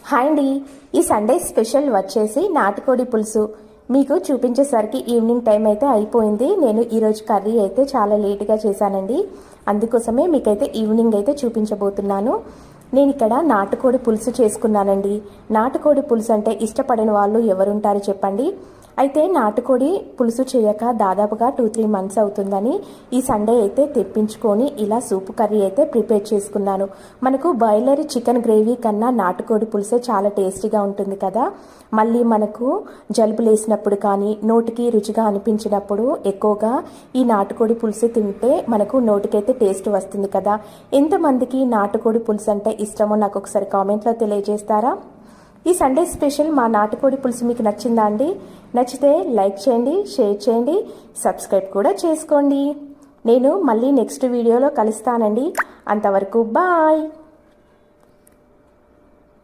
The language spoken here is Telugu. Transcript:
హాయ్ అండి, ఈ సండే స్పెషల్ వచ్చేసి నాటుకోడి పులుసు మీకు చూపించేసరికి ఈవినింగ్ టైం అయితే అయిపోయింది. నేను ఈరోజు కర్రీ అయితే చాలా లేట్గా చేశానండి. అందుకోసమే మీకైతే ఈవినింగ్ అయితే చూపించబోతున్నాను. నేను ఇక్కడ నాటుకోడి పులుసు చేసుకున్నానండి. నాటుకోడి పులుసు అంటే ఇష్టపడని వాళ్ళు ఎవరుంటారు చెప్పండి. అయితే నాటుకోడి పులుసు చేయక దాదాపుగా 2-3 మంత్స్ అవుతుందని ఈ సండే అయితే తెప్పించుకొని ఇలా సూపు కర్రీ అయితే ప్రిపేర్ చేసుకున్నాను. మనకు బాయిలర్ చికెన్ గ్రేవీ కన్నా నాటుకోడి పులుసే చాలా టేస్టీగా ఉంటుంది కదా. మళ్ళీ మనకు జలుబు లేసినప్పుడు కానీ నోటికి రుచిగా అనిపించినప్పుడు ఎక్కువగా ఈ నాటుకోడి పులుసు తింటే మనకు నోటికైతే టేస్ట్ వస్తుంది కదా. ఎంతమందికి నాటుకోడి పులుసు అంటే ఇష్టమో నాకు ఒకసారి కామెంట్లో తెలియజేస్తారా. ఈ సండే స్పెషల్ మా నాటుకోడి పులుసు మీకు నచ్చిందా అండి? నచ్చితే లైక్ చేయండి, షేర్ చేయండి, సబ్స్క్రైబ్ కూడా చేసుకోండి. నేను మళ్ళీ నెక్స్ట్ వీడియోలో కలుస్తానండి. అంతవరకు బాయ్.